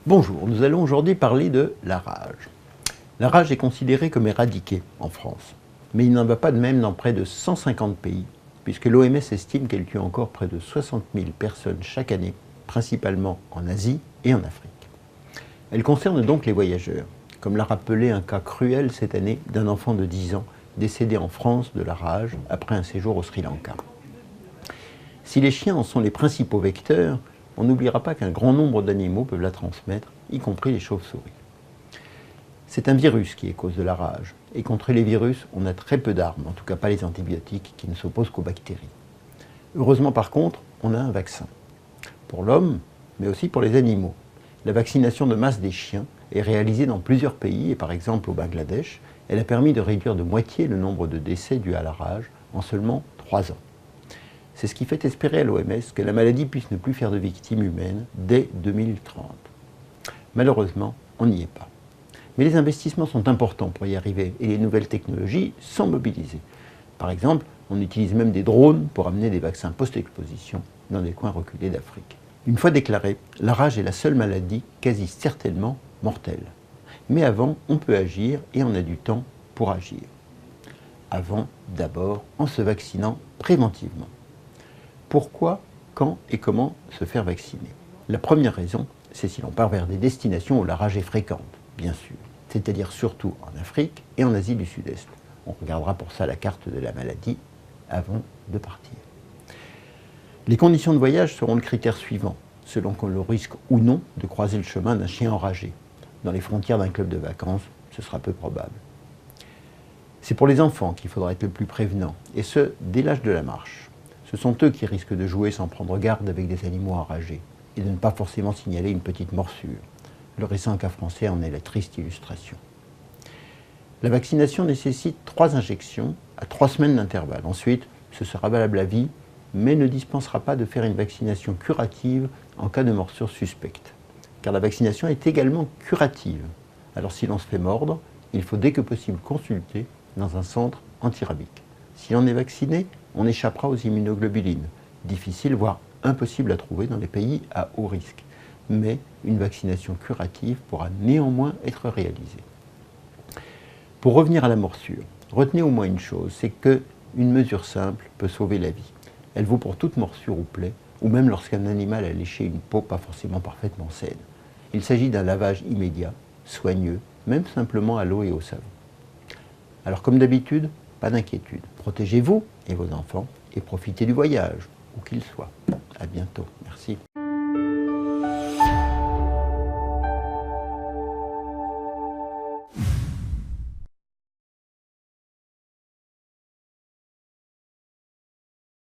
Bonjour, nous allons aujourd'hui parler de la rage. La rage est considérée comme éradiquée en France, mais il n'en va pas de même dans près de 150 pays, puisque l'OMS estime qu'elle tue encore près de 60 000 personnes chaque année, principalement en Asie et en Afrique. Elle concerne donc les voyageurs, comme l'a rappelé un cas cruel cette année d'un enfant de 10 ans décédé en France de la rage après un séjour au Sri Lanka. Si les chiens en sont les principaux vecteurs, on n'oubliera pas qu'un grand nombre d'animaux peuvent la transmettre, y compris les chauves-souris. C'est un virus qui est cause de la rage, et contre les virus, on a très peu d'armes, en tout cas pas les antibiotiques qui ne s'opposent qu'aux bactéries. Heureusement par contre, on a un vaccin. Pour l'homme, mais aussi pour les animaux. La vaccination de masse des chiens est réalisée dans plusieurs pays, et par exemple au Bangladesh, elle a permis de réduire de moitié le nombre de décès dus à la rage en seulement 3 ans. C'est ce qui fait espérer à l'OMS que la maladie puisse ne plus faire de victimes humaines dès 2030. Malheureusement, on n'y est pas. Mais les investissements sont importants pour y arriver et les nouvelles technologies sont mobilisées. Par exemple, on utilise même des drones pour amener des vaccins post-exposition dans des coins reculés d'Afrique. Une fois déclarée, la rage est la seule maladie quasi certainement mortelle. Mais avant, on peut agir et on a du temps pour agir. Avant, d'abord, en se vaccinant préventivement. Pourquoi, quand et comment se faire vacciner? La première raison, c'est si l'on part vers des destinations où la rage est fréquente, bien sûr, c'est-à-dire surtout en Afrique et en Asie du Sud-Est. On regardera pour ça la carte de la maladie avant de partir. Les conditions de voyage seront le critère suivant, selon qu'on le risque ou non de croiser le chemin d'un chien enragé. Dans les frontières d'un club de vacances, ce sera peu probable. C'est pour les enfants qu'il faudra être le plus prévenant, et ce, dès l'âge de la marche. Ce sont eux qui risquent de jouer sans prendre garde avec des animaux enragés et de ne pas forcément signaler une petite morsure. Le récent cas français en est la triste illustration. La vaccination nécessite 3 injections à 3 semaines d'intervalle. Ensuite, ce sera valable à vie, mais ne dispensera pas de faire une vaccination curative en cas de morsure suspecte. Car la vaccination est également curative. Alors si l'on se fait mordre, il faut dès que possible consulter dans un centre antirabique. Si l'on est vacciné, on échappera aux immunoglobulines, difficile voire impossible à trouver dans les pays à haut risque. Mais une vaccination curative pourra néanmoins être réalisée. Pour revenir à la morsure, retenez au moins une chose, c'est qu'une mesure simple peut sauver la vie. Elle vaut pour toute morsure ou plaie, ou même lorsqu'un animal a léché une peau pas forcément parfaitement saine. Il s'agit d'un lavage immédiat, soigneux, même simplement à l'eau et au savon. Alors comme d'habitude, pas d'inquiétude. Protégez-vous et vos enfants et profitez du voyage, où qu'il soit. À bientôt. Merci.